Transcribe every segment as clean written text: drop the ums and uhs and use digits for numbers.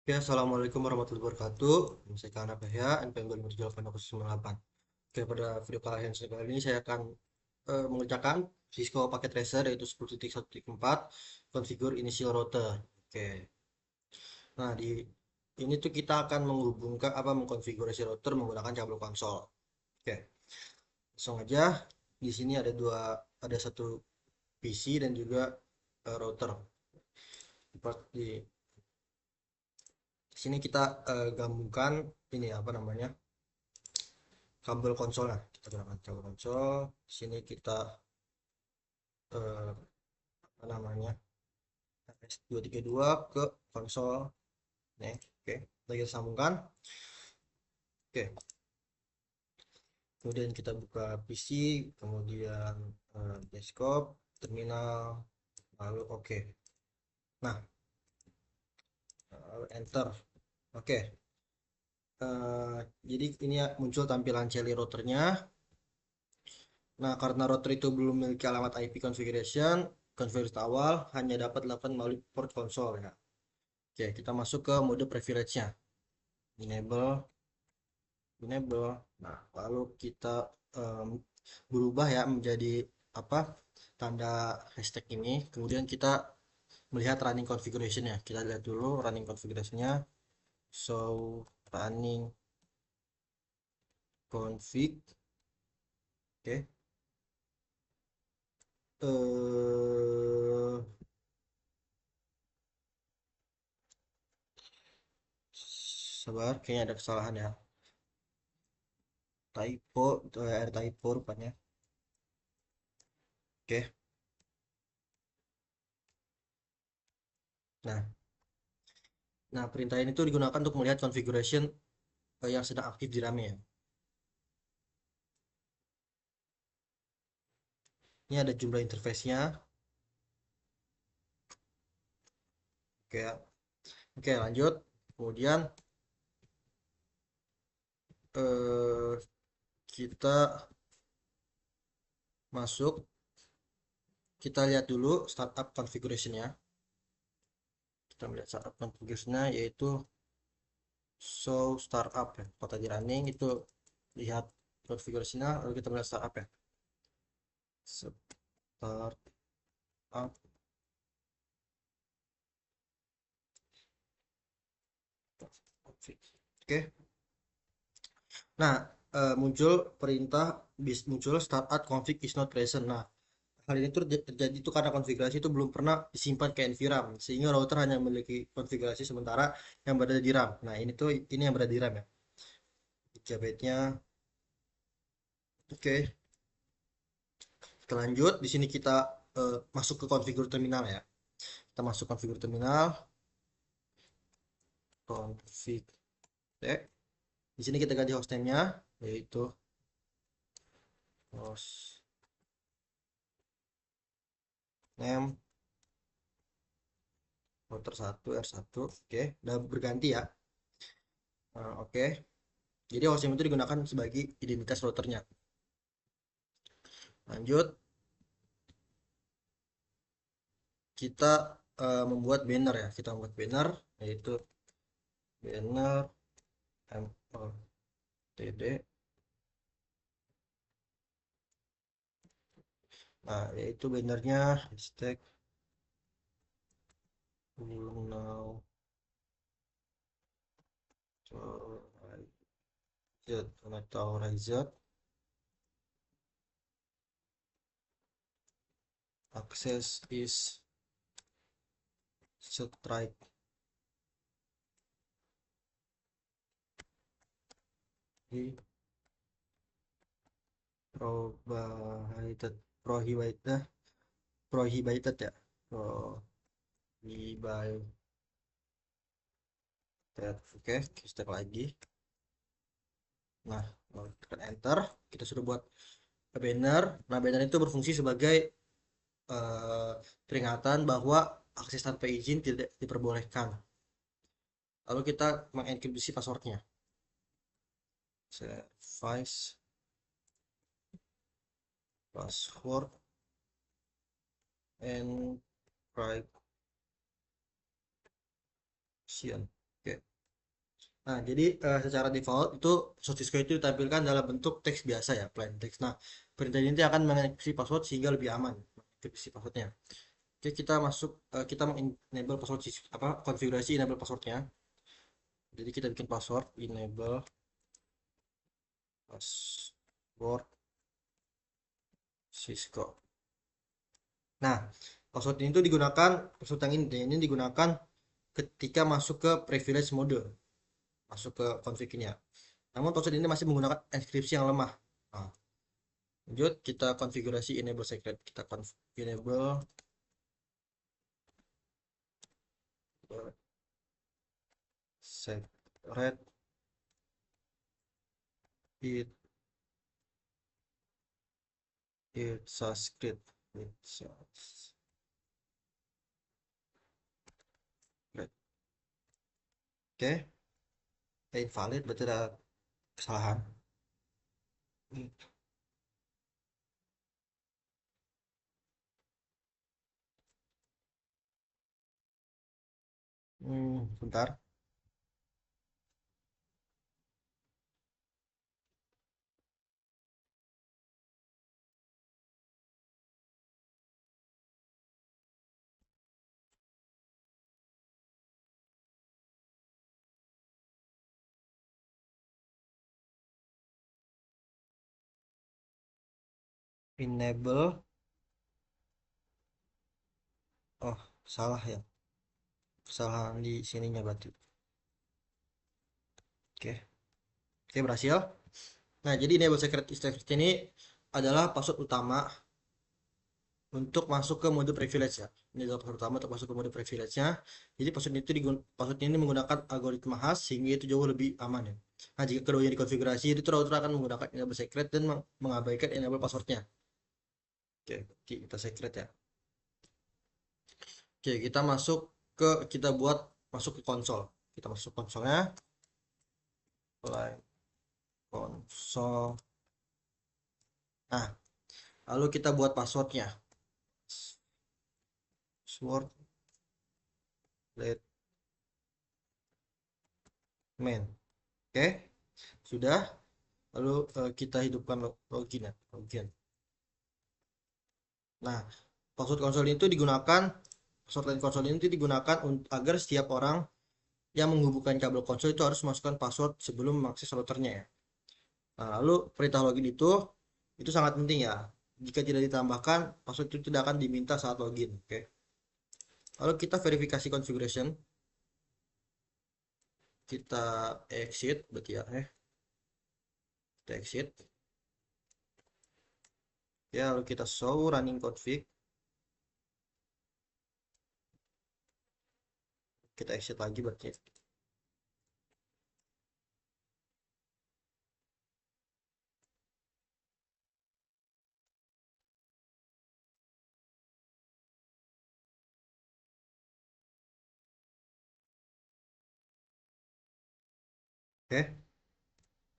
Ya, Assalamualaikum warahmatullahi wabarakatuh. Saya Kana Pehya, NPM 2078. Oke, pada video kalian kali ini saya akan mengerjakan Cisco Packet Tracer yaitu 10.1.4 configure initial router. Oke. Nah, di ini tuh kita akan menghubungkan mengkonfigurasi router menggunakan kabel konsol. Oke. Langsung aja. Di sini ada satu PC dan juga router. Di sini kita gabungkan ini apa namanya? Kabel konsol. Nah, kita gunakan kabel konsol. Di sini kita apa namanya, RS232 ke konsol nih. Oke, lagi kita sambungkan. Oke, kemudian kita buka PC, kemudian desktop, terminal, lalu oke. Nah, enter. Oke. Jadi ini ya muncul tampilan CLI routernya. Nah, karena router itu belum memiliki alamat IP configuration, konfigurasi awal hanya dapat dilakukan melalui port konsol ya. Oke, kita masuk ke mode privilege-nya. Enable, enable. Nah, lalu kita em, berubah ya menjadi apa? Tanda hashtag ini. Kemudian kita melihat running configuration-nya. Kita lihat dulu running configuration-nya. So, running config. Oke. Eh Sabar, kayaknya ada kesalahan ya. Typo, ada typo rupanya. Oke. Nah, perintah ini tuh digunakan untuk melihat configuration yang sedang aktif di RAM-nya ya. Ini ada jumlah interface-nya. Oke, ya. Oke, lanjut. Kemudian eh, kita masuk, kita lihat dulu startup configuration-nya. Kita melihat startup configuration-nya yaitu show startup ya. Kalau tadi running itu lihat configuration-nya, lalu kita melihat startup ya. Startup config. Oke. Nah, muncul perintah muncul startup config is not present. Nah, hal ini tuh terjadi itu karena konfigurasi itu belum pernah disimpan ke NVRAM, sehingga router hanya memiliki konfigurasi sementara yang berada di RAM. Nah, ini yang berada di RAM ya. Gigabyte-nya. Oke, kita lanjut. Di sini kita masuk ke konfigur terminal ya. Kita masuk konfigur terminal, config. Oke. Di sini kita ganti hostname-nya yaitu host name router 1 R1. Oke, udah berganti ya. Oke. Jadi hostname itu digunakan sebagai identitas routernya. Lanjut, kita membuat banner ya. Kita membuat banner yaitu banner mltd. Nah, yaitu bannernya hashtag now authorized access is strike di prohibited prohibited prohibited ya, prohibited. Oke, step lagi. Nah, tekan enter, kita sudah buat banner. Nah, banner itu berfungsi sebagai eh, peringatan bahwa akses tanpa izin tidak diperbolehkan. Lalu kita mengenkripsi passwordnya. Service password encryption. Oke. Nah, jadi secara default itu source Cisco itu ditampilkan dalam bentuk teks biasa ya, plain text. Nah, perintah ini akan mengekripsi password sehingga lebih aman mengekripsi passwordnya. Oke, kita masuk kita enable password apa konfigurasi enable passwordnya. Jadi kita bikin password enable password Cisco. Nah, password ini tuh digunakan password yang ini digunakan ketika masuk ke privilege mode, masuk ke config ini ya. Namun password ini masih menggunakan enkripsi yang lemah. Nah, lanjut kita konfigurasi enable secret. Kita enable secret it it's a script. It's a script. Oke, invalid berarti ada kesalahan. Bentar. Enable. Oh, salah ya. Kesalahan di sininya berarti. Oke. Oke, berhasil. Nah, jadi enable secret ini adalah password utama untuk masuk ke mode privilege ya. Ini adalah password utama untuk masuk ke mode privilege-nya. Jadi password ini menggunakan algoritma hash sehingga itu jauh lebih aman ya. Nah, jika keduanya dikonfigurasi, itu router akan menggunakan enable secret dan mengabaikan enable passwordnya. Oke, kita secret ya. Oke, kita buat masuk ke konsol. Kita masuk konsolnya, mulai konsol. Nah, lalu kita buat passwordnya. Password let main. Oke, sudah. Lalu kita hidupkan login ya, login. Nah, password line konsol ini digunakan agar setiap orang yang menghubungkan kabel konsol itu harus masukkan password sebelum mengakses routernya ya. Nah, lalu perintah login itu sangat penting ya. Jika tidak ditambahkan, password itu tidak akan diminta saat login. Oke. Lalu kita verifikasi configuration. Kita exit berarti ya, kita exit. Ya, lalu kita show running config. Kita exit lagi berarti. Oke,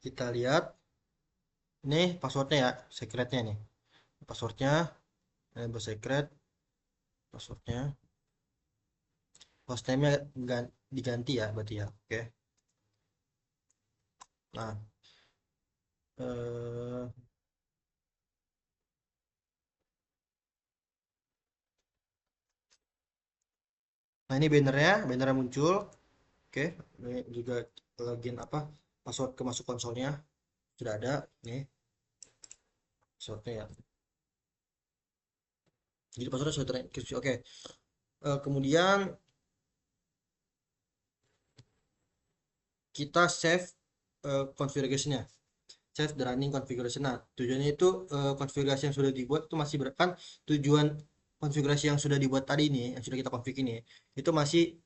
kita lihat ini passwordnya ya, secretnya nih. Passwordnya enable secret, passwordnya, hostname-nya diganti ya berarti ya. Oke. Nah, eh, nah ini bannernya muncul. Oke, ini juga login apa password ke masuk konsolnya sudah ada nih passwordnya ya. Jadi passwordnya sudah terenkripsi. Oke. Kemudian kita save configuration-nya. Save the running configuration. Nah, tujuannya itu konfigurasi yang sudah dibuat itu masih kan tujuan konfigurasi yang sudah dibuat tadi ini, yang sudah kita config ini, itu masih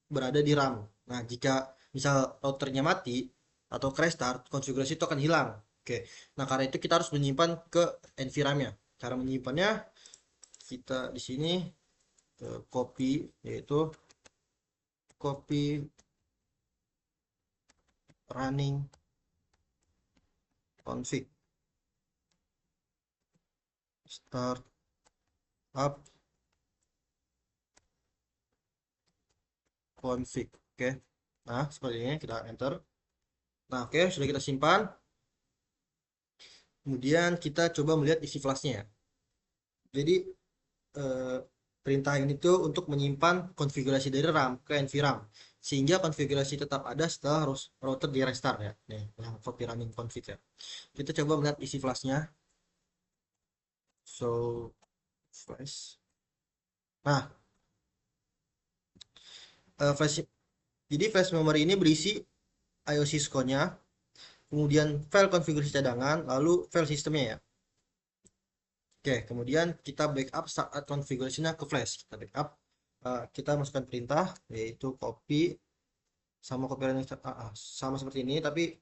berada di RAM. Nah, jika misal routernya mati atau crash start, konfigurasi itu akan hilang. Oke. Nah, karena itu kita harus menyimpan ke NVRAM-nya. Cara menyimpannya kita di sini copy, yaitu copy running config start up config. Oke. Nah, seperti ini kita enter. Nah, oke, sudah kita simpan. Kemudian kita coba melihat isi flashnya ya. Jadi eh, perintah ini tuh untuk menyimpan konfigurasi dari RAM ke NVRAM sehingga konfigurasi tetap ada setelah router di restart ya. Nih, yang copy running config ya. Kita coba melihat isi flashnya. So flash. Nah, flash jadi flash memory ini berisi IO Cisco-nya, kemudian file konfigurasi cadangan, lalu file sistemnya ya. Oke, kemudian kita backup saat konfigurasinya ke flash. Kita backup, kita masukkan perintah yaitu copy sama copy running sama seperti ini, tapi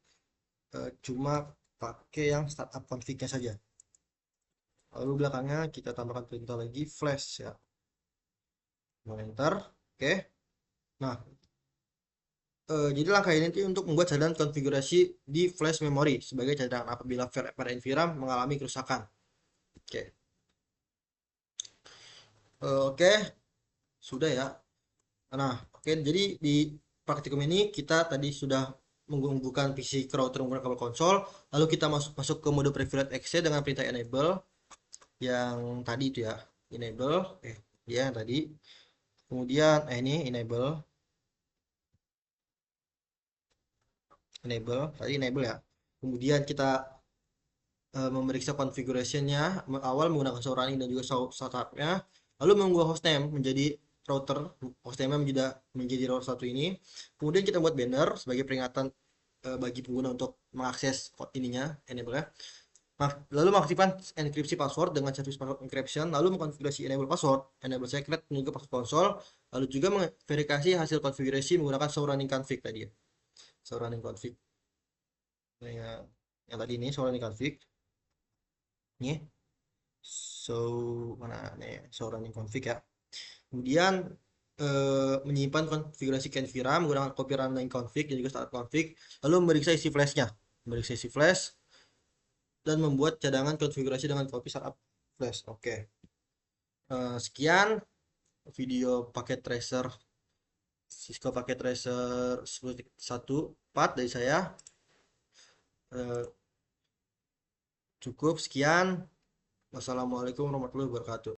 cuma pakai yang startup config-nya saja. Lalu belakangnya kita tambahkan perintah lagi flash ya. Mau enter, oke. Nah, jadi langkah ini nanti untuk membuat cadangan konfigurasi di flash memory sebagai cadangan apabila file pada NVRAM mengalami kerusakan. Oke. Oke, sudah ya. Nah, oke, jadi di praktikum ini kita tadi sudah menghubungkan PC ke router menggunakan kabel konsol, lalu kita masuk ke mode privilege access dengan perintah enable yang tadi itu ya, enable, dia yang tadi. Kemudian ini tadi enable ya. Kemudian kita memeriksa configuration-nya awal menggunakan show running dan juga show startup-nya, lalu mengubah hostname menjadi router, hostname menjadi router satu ini. Kemudian kita buat banner sebagai peringatan bagi pengguna untuk mengakses ininya, enable ya. Nah, lalu mengaktifkan enkripsi password dengan service password encryption, lalu mengkonfigurasi enable password, enable secret, dan juga password konsol, lalu juga memverifikasi hasil konfigurasi menggunakan show running config tadi ya. Show running config. Nah, yang tadi ini show running config. Nih, so mana nih show running config ya. Kemudian menyimpan konfigurasi CanVira menggunakan copy running config dan juga start config, lalu memeriksa isi flashnya, memeriksa isi flash dan membuat cadangan konfigurasi dengan copy startup flash. Oke. Sekian video paket tracer Cisco paket tracer 10.1 part dari saya. Eh, Cukup sekian. Wassalamualaikum warahmatullahi wabarakatuh.